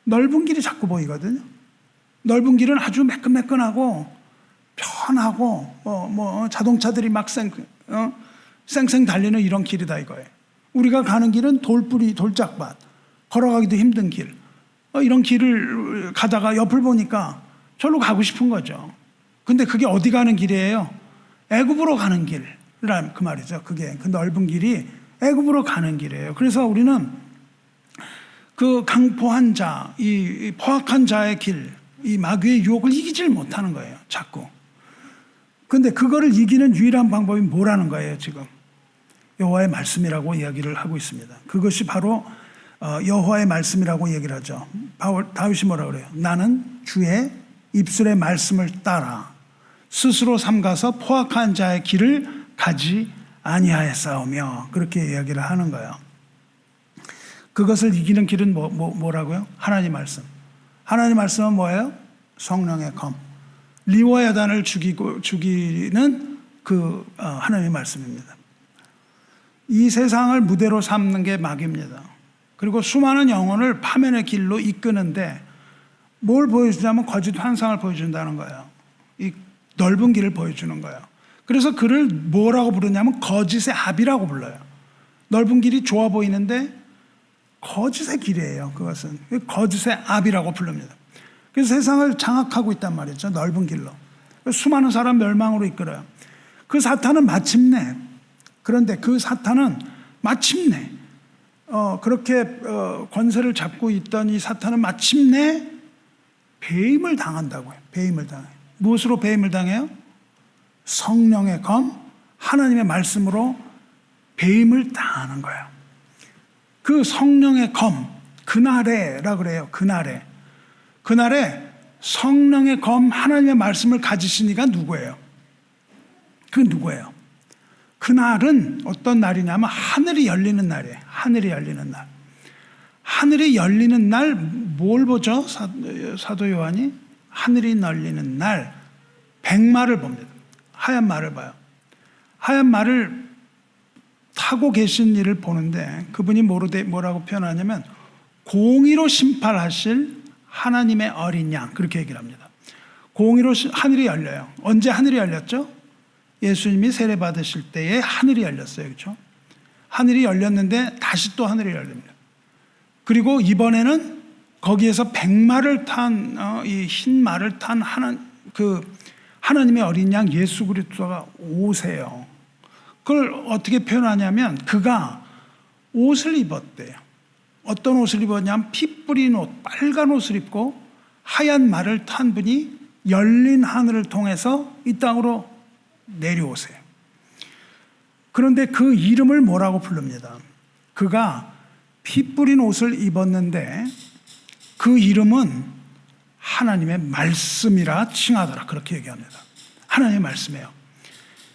넓은 길이 자꾸 보이거든요. 넓은 길은 아주 매끈매끈하고 편하고 자동차들이 막 쌩쌩 달리는 이런 길이다 이거예요. 우리가 가는 길은 돌뿌리, 돌짝밭, 걸어가기도 힘든 길. 이런 길을 가다가 옆을 보니까 절로 가고 싶은 거죠. 근데 그게 어디 가는 길이에요? 애굽으로 가는 길이란 그 말이죠. 그게 그 넓은 길이 애굽으로 가는 길이에요. 그래서 우리는 그 강포한 자, 이 포악한 자의 길, 이 마귀의 유혹을 이기질 못하는 거예요. 자꾸. 근데 그거를 이기는 유일한 방법이 뭐라는 거예요, 지금? 여호와의 말씀이라고 이야기를 하고 있습니다. 그것이 바로 여호와의 말씀이라고 얘기를 하죠. 다윗이 뭐라 그래요? 나는 주의 입술의 말씀을 따라 스스로 삼가서 포악한 자의 길을 가지 아니하였사오며 그렇게 이야기를 하는 거예요. 그것을 이기는 길은 뭐라고요? 하나님 말씀. 하나님 말씀은 뭐예요? 성령의 검. 리워야단을 죽이는 그 하나님의 말씀입니다. 이 세상을 무대로 삼는 게 마귀입니다. 그리고 수많은 영혼을 파면의 길로 이끄는데 뭘 보여주냐면 거짓 환상을 보여준다는 거예요. 이 넓은 길을 보여주는 거예요. 그래서 그를 뭐라고 부르냐면 거짓의 압이라고 불러요. 넓은 길이 좋아 보이는데 거짓의 길이에요. 그것은 거짓의 압이라고 부릅니다. 그래서 세상을 장악하고 있단 말이죠. 넓은 길로. 수많은 사람 멸망으로 이끌어요. 그 사탄은 마침내, 그런데 그 사탄은 마침내 그렇게 권세를 잡고 있던 이 사탄은 마침내 배임을 당한다고요. 배임을 당해요. 무엇으로 배임을 당해요? 성령의 검, 하나님의 말씀으로 배임을 당하는 거예요. 그 성령의 검, 그날에라 그래요. 그날에 성령의 검, 하나님의 말씀을 가지신 이가 누구예요? 그 누구예요? 그날은 어떤 날이냐면 하늘이 열리는 날이에요. 하늘이 열리는 날. 하늘이 열리는 날 뭘 보죠? 사도 요한이 하늘이 열리는 날 백마를 봅니다. 하얀 말을 봐요. 하얀 말을 타고 계신 일을 보는데 그분이 뭐라고 표현하냐면 공의로 심판하실 하나님의 어린 양, 그렇게 얘기를 합니다. 공의로 하늘이 열려요. 언제 하늘이 열렸죠? 예수님이 세례 받으실 때에 하늘이 열렸어요. 그렇죠? 하늘이 열렸는데 다시 또 하늘이 열립니다. 그리고 이번에는 거기에서 백마를 탄 이 흰 말을 탄 하나님의 어린 양 예수 그리스도가 오세요. 그걸 어떻게 표현하냐면 그가 옷을 입었대요. 어떤 옷을 입었냐면 피 뿌린 옷, 빨간 옷을 입고 하얀 말을 탄 분이 열린 하늘을 통해서 이 땅으로 내려오세요. 그런데 그 이름을 뭐라고 부릅니다. 그가 피 뿌린 옷을 입었는데 그 이름은 하나님의 말씀이라 칭하더라, 그렇게 얘기합니다. 하나님의 말씀이에요.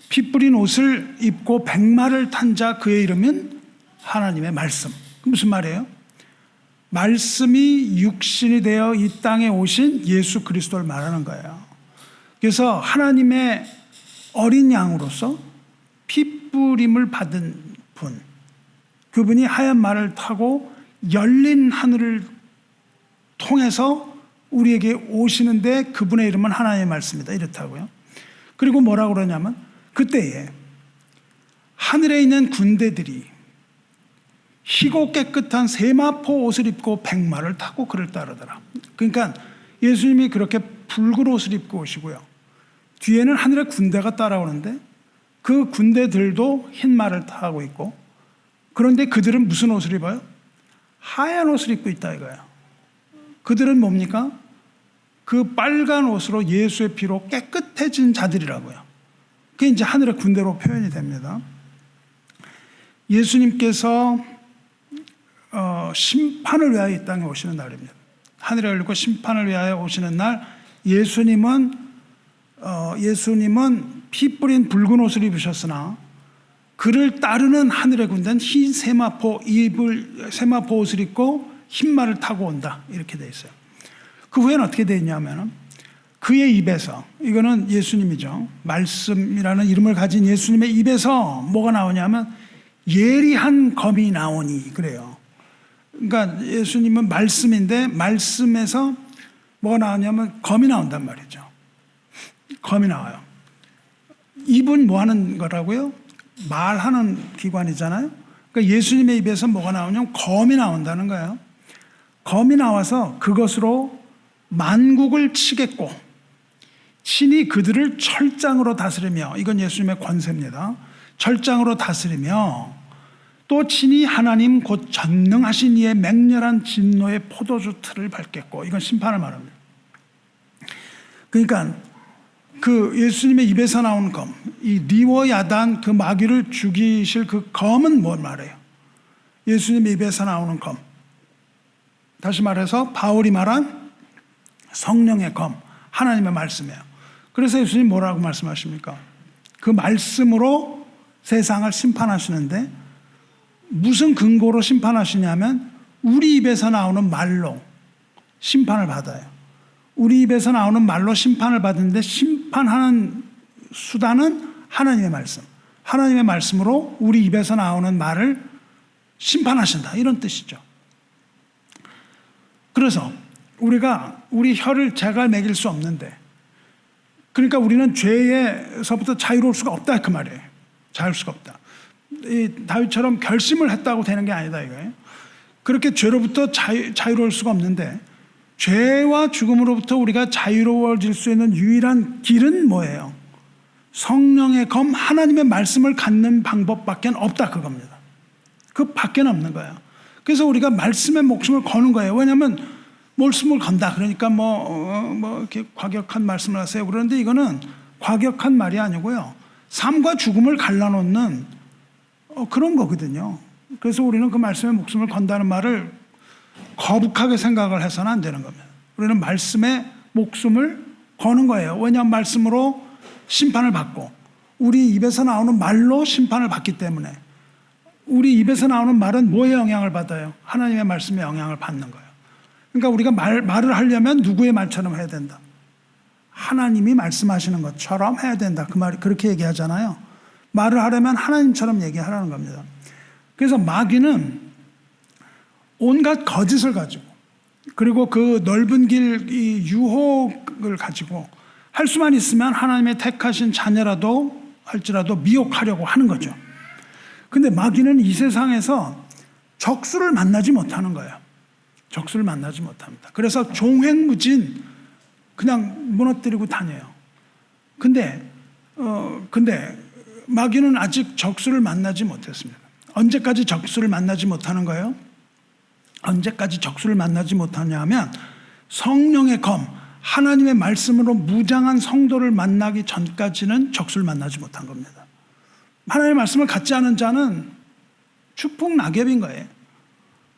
피 뿌린 옷을 입고 백마를 탄 자, 그의 이름은 하나님의 말씀. 무슨 말이에요? 말씀이 육신이 되어 이 땅에 오신 예수 그리스도를 말하는 거예요. 그래서 하나님의 어린 양으로서 피 뿌림을 받은 분, 그분이 하얀 말을 타고 열린 하늘을 통해서 우리에게 오시는데 그분의 이름은 하나님의 말씀이다, 이렇다고요. 그리고 뭐라고 그러냐면 그때에 하늘에 있는 군대들이 희고 깨끗한 세마포 옷을 입고 백마를 타고 그를 따르더라. 그러니까 예수님이 그렇게 붉은 옷을 입고 오시고요, 뒤에는 하늘의 군대가 따라오는데 그 군대들도 흰 말을 타고 있고, 그런데 그들은 무슨 옷을 입어요? 하얀 옷을 입고 있다 이거예요. 그들은 뭡니까? 그 빨간 옷으로 예수의 피로 깨끗해진 자들이라고요. 그게 이제 하늘의 군대로 표현이 됩니다. 예수님께서 심판을 위하여 이 땅에 오시는 날입니다. 하늘에 열리고 심판을 위하여 오시는 날, 예수님은 피 뿌린 붉은 옷을 입으셨으나 그를 따르는 하늘의 군대는 흰 세마포 옷을 입고 흰 말을 타고 온다, 이렇게 되어 있어요. 그 후에는 어떻게 되어 있냐면 그의 입에서, 이거는 예수님이죠, 말씀이라는 이름을 가진 예수님의 입에서 뭐가 나오냐면 예리한 검이 나오니, 그래요. 그러니까 예수님은 말씀인데 말씀에서 뭐가 나오냐면 검이 나온단 말이죠. 검이 나와요. 입은 뭐 하는 거라고요? 말하는 기관이잖아요. 그러니까 예수님의 입에서 뭐가 나오냐면 검이 나온다는 거예요. 검이 나와서 그것으로 만국을 치겠고 친히 그들을 철장으로 다스리며, 이건 예수님의 권세입니다. 철장으로 다스리며 또 친히 하나님 곧 전능하신 이의 맹렬한 진노의 포도주 틀을 밟겠고, 이건 심판을 말합니다. 그러니까 그 예수님의 입에서 나온 검, 이 리워야단, 그 마귀를 죽이실 그 검은 뭘 말해요? 예수님의 입에서 나오는 검, 다시 말해서 바울이 말한 성령의 검, 하나님의 말씀이에요. 그래서 예수님 뭐라고 말씀하십니까? 그 말씀으로 세상을 심판하시는데 무슨 근거로 심판하시냐면 우리 입에서 나오는 말로 심판을 받아요. 우리 입에서 나오는 말로 심판을 받는데 심판하는 수단은 하나님의 말씀. 하나님의 말씀으로 우리 입에서 나오는 말을 심판하신다, 이런 뜻이죠. 그래서 우리가 우리 혀를 제가 매길 수 없는데, 그러니까 우리는 죄에서부터 자유로울 수가 없다, 그 말이에요. 자유로울 수가 없다. 이 다윗처럼 결심을 했다고 되는 게 아니다 이거예요. 그렇게 죄로부터 자유로울 수가 없는데, 죄와 죽음으로부터 우리가 자유로워질 수 있는 유일한 길은 뭐예요? 성령의 검, 하나님의 말씀을 갖는 방법밖에 없다, 그겁니다. 그 밖에 없는 거예요. 그래서 우리가 말씀의 목숨을 거는 거예요. 왜냐하면 목숨을 건다, 그러니까 이렇게 과격한 말씀을 하세요. 그런데 이거는 과격한 말이 아니고요, 삶과 죽음을 갈라놓는 그런 거거든요. 그래서 우리는 그 말씀의 목숨을 건다는 말을 거북하게 생각을 해서는 안 되는 겁니다. 우리는 말씀의 목숨을 거는 거예요. 왜냐하면 말씀으로 심판을 받고 우리 입에서 나오는 말로 심판을 받기 때문에, 우리 입에서 나오는 말은 뭐에 영향을 받아요? 하나님의 말씀에 영향을 받는 거예요. 그러니까 우리가 말을 하려면 누구의 말처럼 해야 된다? 하나님이 말씀하시는 것처럼 해야 된다, 그 말이 그렇게 얘기하잖아요. 말을 하려면 하나님처럼 얘기하라는 겁니다. 그래서 마귀는 온갖 거짓을 가지고 그리고 그 넓은 길 이 유혹을 가지고 할 수만 있으면 하나님의 택하신 자녀라도 할지라도 미혹하려고 하는 거죠. 근데 마귀는 이 세상에서 적수를 만나지 못하는 거예요. 적수를 만나지 못합니다. 그래서 종횡무진 그냥 무너뜨리고 다녀요. 근데 마귀는 아직 적수를 만나지 못했습니다. 언제까지 적수를 만나지 못하는 거예요? 언제까지 적수를 만나지 못하냐 하면 성령의 검, 하나님의 말씀으로 무장한 성도를 만나기 전까지는 적수를 만나지 못한 겁니다. 하나님의 말씀을 갖지 않은 자는 추풍 낙엽인 거예요.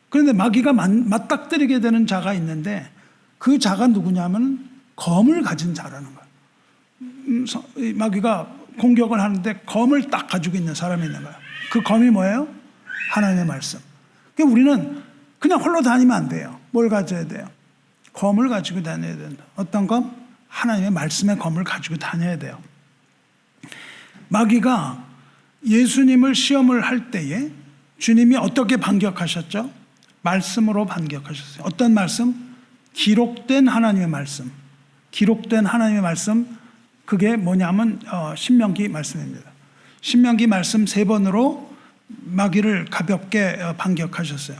그런데 마귀가 맞닥뜨리게 되는 자가 있는데 그 자가 누구냐면 검을 가진 자라는 거예요. 마귀가 공격을 하는데 검을 딱 가지고 있는 사람이 있는 거예요. 그 검이 뭐예요? 하나님의 말씀. 그러니까 우리는 그냥 홀로 다니면 안 돼요. 뭘 가져야 돼요? 검을 가지고 다녀야 된다. 어떤 검? 하나님의 말씀의 검을 가지고 다녀야 돼요. 마귀가 예수님을 시험을 할 때에 주님이 어떻게 반격하셨죠? 말씀으로 반격하셨어요. 어떤 말씀? 기록된 하나님의 말씀. 기록된 하나님의 말씀, 그게 뭐냐면 신명기 말씀입니다. 신명기 말씀 3번으로 마귀를 가볍게 반격하셨어요.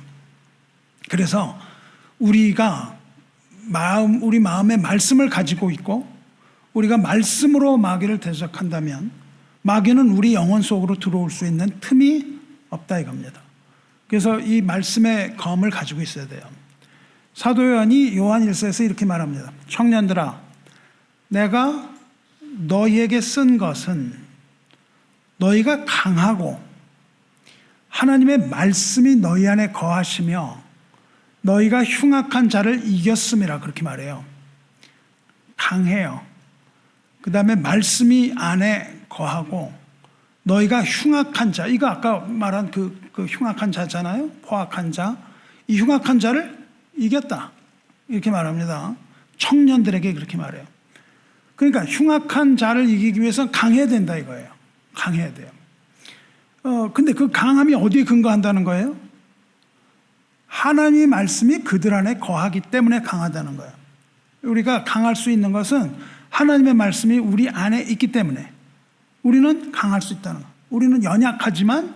그래서 우리가 우리 마음에 말씀을 가지고 있고 우리가 말씀으로 마귀를 대적한다면 마귀는 우리 영혼 속으로 들어올 수 있는 틈이 없다 이겁니다. 그래서 이 말씀의 검을 가지고 있어야 돼요. 사도 요한이 요한 1서에서 이렇게 말합니다. 청년들아, 내가 너희에게 쓴 것은 너희가 강하고 하나님의 말씀이 너희 안에 거하시며 너희가 흉악한 자를 이겼음이라 그렇게 말해요. 강해요. 그 다음에 말씀이 안에 거하고 너희가 흉악한 자, 이거 아까 말한 그 흉악한 자잖아요. 포악한 자. 이 흉악한 자를 이겼다 이렇게 말합니다. 청년들에게 그렇게 말해요. 그러니까 흉악한 자를 이기기 위해서는 강해야 된다 이거예요. 강해야 돼요. 근데 그 강함이 어디에 근거한다는 거예요? 하나님의 말씀이 그들 안에 거하기 때문에 강하다는 거예요. 우리가 강할 수 있는 것은 하나님의 말씀이 우리 안에 있기 때문에 우리는 강할 수 있다는 거예요. 우리는 연약하지만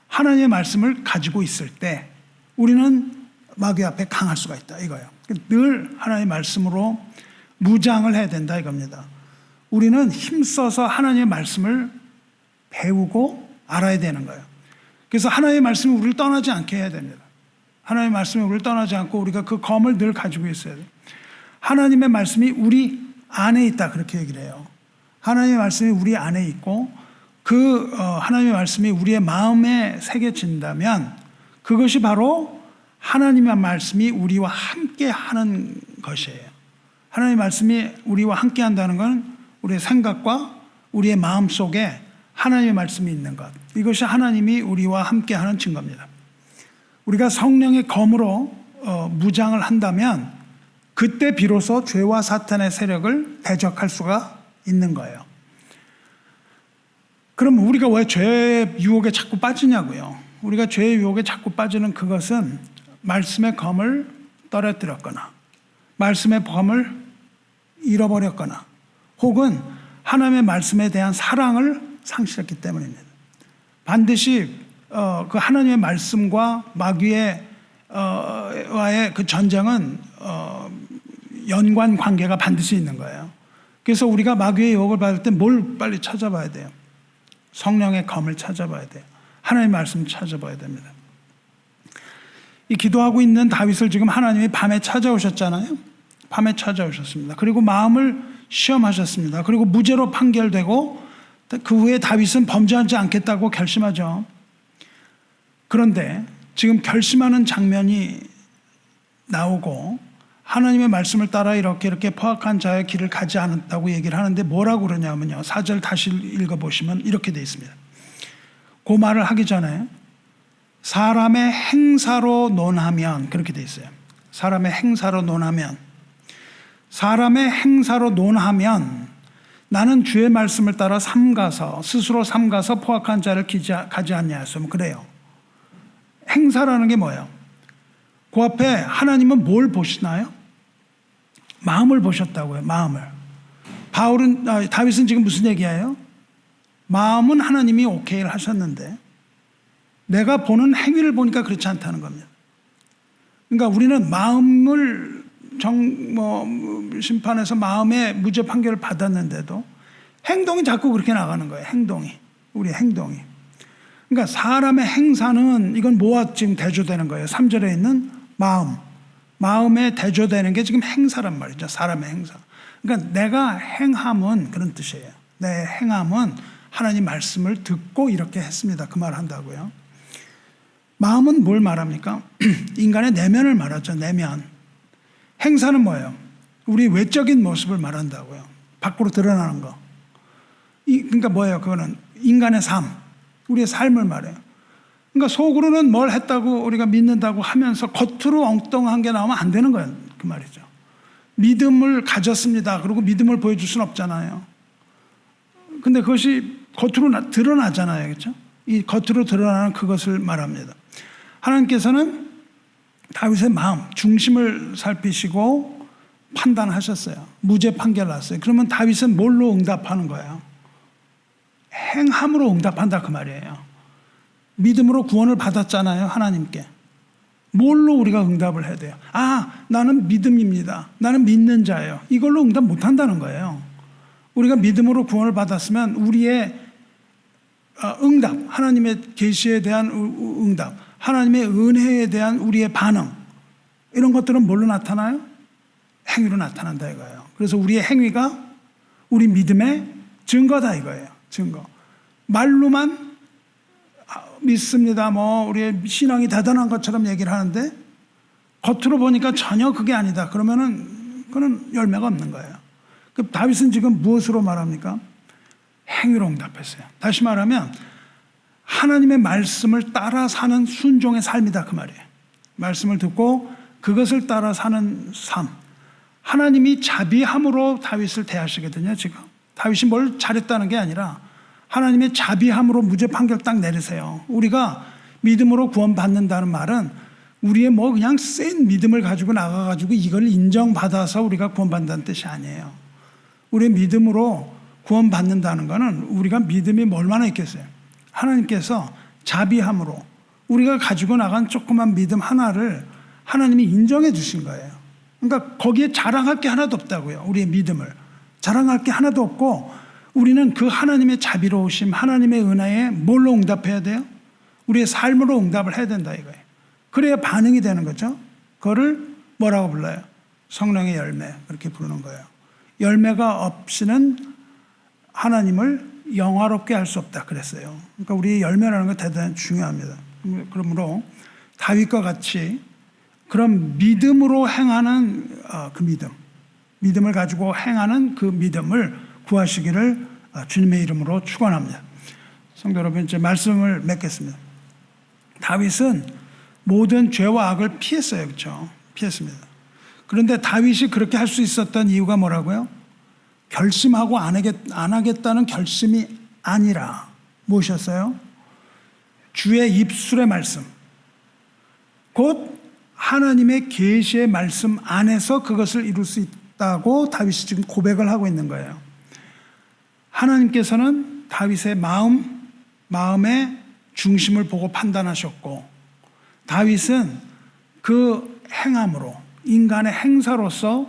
하나님의 말씀을 가지고 있을 때 우리는 마귀 앞에 강할 수가 있다 이거예요. 늘 하나님의 말씀으로 무장을 해야 된다 이겁니다. 우리는 힘써서 하나님의 말씀을 배우고 알아야 되는 거예요. 그래서 하나님의 말씀이 우리를 떠나지 않게 해야 됩니다. 하나님의 말씀이 우리를 떠나지 않고 우리가 그 검을 늘 가지고 있어야 돼요. 하나님의 말씀이 우리 안에 있다 그렇게 얘기를 해요. 하나님의 말씀이 우리 안에 있고 그 하나님의 말씀이 우리의 마음에 새겨진다면 그것이 바로 하나님의 말씀이 우리와 함께 하는 것이에요. 하나님의 말씀이 우리와 함께 한다는 건 우리의 생각과 우리의 마음 속에 하나님의 말씀이 있는 것. 이것이 하나님이 우리와 함께 하는 증거입니다. 우리가 성령의 검으로 무장을 한다면 그때 비로소 죄와 사탄의 세력을 대적할 수가 있는 거예요. 그럼 우리가 왜 죄의 유혹에 자꾸 빠지냐고요. 우리가 죄의 유혹에 자꾸 빠지는 그것은 말씀의 검을 떨어뜨렸거나 말씀의 검을 잃어버렸거나 혹은 하나님의 말씀에 대한 사랑을 상실했기 때문입니다. 반드시 그 하나님의 말씀과 마귀의 와의 그 전쟁은 연관 관계가 반드시 있는 거예요. 그래서 우리가 마귀의 유혹을 받을 때 뭘 빨리 찾아봐야 돼요? 성령의 검을 찾아봐야 돼요. 하나님의 말씀을 찾아봐야 됩니다. 이 기도하고 있는 다윗을 지금 하나님이 밤에 찾아오셨잖아요. 밤에 찾아오셨습니다. 그리고 마음을 시험하셨습니다. 그리고 무죄로 판결되고 그 후에 다윗은 범죄하지 않겠다고 결심하죠. 그런데 지금 결심하는 장면이 나오고 하나님의 말씀을 따라 이렇게 포악한 자의 길을 가지 않았다고 얘기를 하는데 뭐라고 그러냐면요. 4절 다시 읽어보시면 이렇게 되어 있습니다. 그 말을 하기 전에 사람의 행사로 논하면 그렇게 되어 있어요. 사람의 행사로 논하면 나는 주의 말씀을 따라 스스로 삼가서 포악한 자를 가지 않냐였으면 그래요. 행사라는 게 뭐예요? 그 앞에 하나님은 뭘 보시나요? 마음을 보셨다고요. 마음을. 다윗은 지금 무슨 얘기예요? 마음은 하나님이 오케이를 하셨는데 내가 보는 행위를 보니까 그렇지 않다는 겁니다. 그러니까 우리는 마음을 심판에서 마음의 무죄 판결을 받았는데도 행동이 자꾸 그렇게 나가는 거예요. 우리의 행동이. 그러니까 사람의 행사는 이건 뭐와 지금 대조되는 거예요? 3절에 있는 마음에 대조되는 게 지금 행사란 말이죠. 사람의 행사. 그러니까 내가 행함은 그런 뜻이에요. 내 행함은 하나님 말씀을 듣고 이렇게 했습니다. 그 말 한다고요. 마음은 뭘 말합니까? 인간의 내면을 말하죠. 내면. 행사는 뭐예요? 우리 외적인 모습을 말한다고요. 밖으로 드러나는 거. 그러니까 뭐예요? 그거는 인간의 삶, 우리의 삶을 말해요. 그러니까 속으로는 뭘 했다고 우리가 믿는다고 하면서 겉으로 엉뚱한 게 나오면 안 되는 거예요. 그 말이죠. 믿음을 가졌습니다. 그리고 믿음을 보여줄 수는 없잖아요. 근데 그것이 겉으로 드러나잖아요. 그렇죠? 이 겉으로 드러나는 그것을 말합니다. 하나님께서는 다윗의 마음, 중심을 살피시고 판단하셨어요. 무죄 판결 났어요. 그러면 다윗은 뭘로 응답하는 거예요? 행함으로 응답한다 그 말이에요. 믿음으로 구원을 받았잖아요. 하나님께. 뭘로 우리가 응답을 해야 돼요? 나는 믿음입니다. 나는 믿는 자예요. 이걸로 응답 못한다는 거예요. 우리가 믿음으로 구원을 받았으면 우리의 응답, 하나님의 계시에 대한 응답, 하나님의 은혜에 대한 우리의 반응, 이런 것들은 뭘로 나타나요? 행위로 나타난다 이거예요. 그래서 우리의 행위가 우리 믿음의 증거다 이거예요. 증거. 말로만 믿습니다. 우리의 신앙이 대단한 것처럼 얘기를 하는데 겉으로 보니까 전혀 그게 아니다. 그러면은 그건 열매가 없는 거예요. 그 다윗은 지금 무엇으로 말합니까? 행위로 응답했어요. 다시 말하면 하나님의 말씀을 따라 사는 순종의 삶이다 그 말이에요. 말씀을 듣고 그것을 따라 사는 삶. 하나님이 자비함으로 다윗을 대하시거든요. 지금 다윗이 뭘 잘했다는 게 아니라 하나님의 자비함으로 무죄 판결 딱 내리세요. 우리가 믿음으로 구원받는다는 말은 우리의 그냥 센 믿음을 가지고 나가가지고 이걸 인정받아서 우리가 구원받는다는 뜻이 아니에요. 우리의 믿음으로 구원받는다는 것은 우리가 믿음이 얼마나 있겠어요. 하나님께서 자비함으로 우리가 가지고 나간 조그만 믿음 하나를 하나님이 인정해 주신 거예요. 그러니까 거기에 자랑할 게 하나도 없다고요. 우리의 믿음을 자랑할 게 하나도 없고 우리는 그 하나님의 자비로우심, 하나님의 은혜에 뭘로 응답해야 돼요? 우리의 삶으로 응답을 해야 된다 이거예요. 그래야 반응이 되는 거죠. 그거를 뭐라고 불러요? 성령의 열매, 그렇게 부르는 거예요. 열매가 없이는 하나님을 영화롭게 할 수 없다 그랬어요. 그러니까 우리 열매라는 건 대단히 중요합니다. 그러므로 다윗과 같이 그런 믿음으로 행하는 그 믿음을 가지고 행하는 그 믿음을 구하시기를 주님의 이름으로 축원합니다. 성도 여러분, 이제 말씀을 맺겠습니다. 다윗은 모든 죄와 악을 피했어요. 그렇죠? 피했습니다. 그런데 다윗이 그렇게 할 수 있었던 이유가 뭐라고요? 결심하고 안 하겠다는 결심이 아니라 무엇이었어요? 주의 입술의 말씀, 곧 하나님의 계시의 말씀 안에서 그것을 이룰 수 있다고 다윗이 지금 고백을 하고 있는 거예요. 하나님께서는 다윗의 마음의 중심을 보고 판단하셨고 다윗은 그 행함으로 인간의 행사로서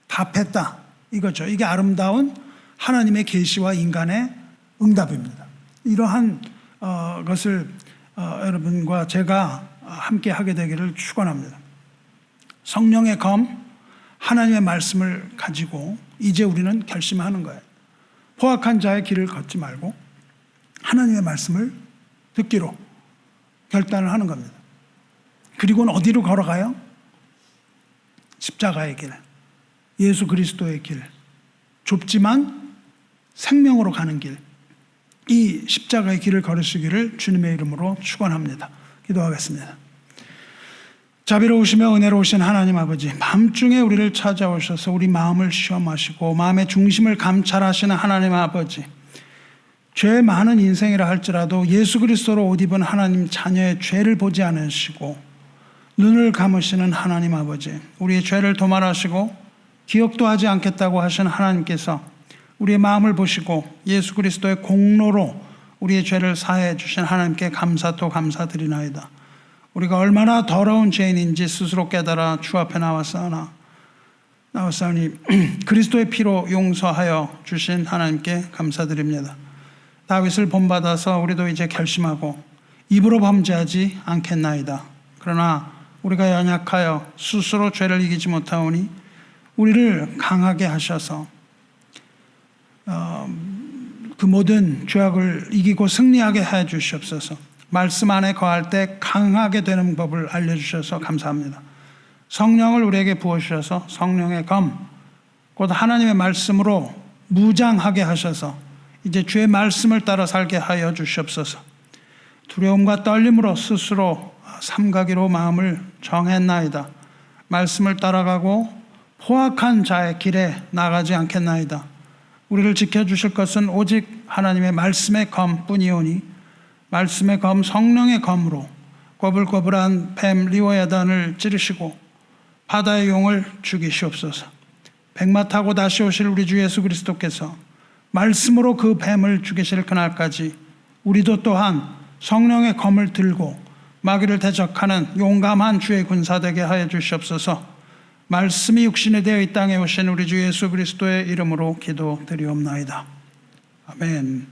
답했다 이거죠. 이게 아름다운 하나님의 계시와 인간의 응답입니다. 이러한 것을 여러분과 제가 함께 하게 되기를 축원합니다. 성령의 검, 하나님의 말씀을 가지고 이제 우리는 결심하는 거예요. 포악한 자의 길을 걷지 말고 하나님의 말씀을 듣기로 결단을 하는 겁니다. 그리고는 어디로 걸어가요? 십자가의 길, 예수 그리스도의 길, 좁지만 생명으로 가는 길, 이 십자가의 길을 걸으시기를 주님의 이름으로 축원합니다. 기도하겠습니다. 자비로우시며 은혜로우신 하나님 아버지, 밤중에 우리를 찾아오셔서 우리 마음을 시험하시고 마음의 중심을 감찰하시는 하나님 아버지, 죄 많은 인생이라 할지라도 예수 그리스도로 옷 입은 하나님 자녀의 죄를 보지 않으시고 눈을 감으시는 하나님 아버지, 우리의 죄를 도말하시고 기억도 하지 않겠다고 하신 하나님께서 우리의 마음을 보시고 예수 그리스도의 공로로 우리의 죄를 사해 주신 하나님께 감사 또 감사드리나이다. 우리가 얼마나 더러운 죄인인지 스스로 깨달아 주 앞에 나왔사오니 그리스도의 피로 용서하여 주신 하나님께 감사드립니다. 다윗을 본받아서 우리도 이제 결심하고 입으로 범죄하지 않겠나이다. 그러나 우리가 연약하여 스스로 죄를 이기지 못하오니 우리를 강하게 하셔서 그 모든 죄악을 이기고 승리하게 해 주시옵소서. 말씀 안에 거할 때 강하게 되는 법을 알려주셔서 감사합니다. 성령을 우리에게 부어주셔서 성령의 검, 곧 하나님의 말씀으로 무장하게 하셔서 이제 주의 말씀을 따라 살게 하여 주시옵소서. 두려움과 떨림으로 스스로 삼가기로 마음을 정했나이다. 말씀을 따라가고 포악한 자의 길에 나가지 않겠나이다. 우리를 지켜주실 것은 오직 하나님의 말씀의 검뿐이오니 말씀의 검, 성령의 검으로 꼬불꼬불한 뱀 리워야단을 찌르시고 바다의 용을 죽이시옵소서. 백마 타고 다시 오실 우리 주 예수 그리스도께서 말씀으로 그 뱀을 죽이실 그날까지 우리도 또한 성령의 검을 들고 마귀를 대적하는 용감한 주의 군사 되게 하여 주시옵소서. 말씀이 육신이 되어 이 땅에 오신 우리 주 예수 그리스도의 이름으로 기도드리옵나이다. 아멘.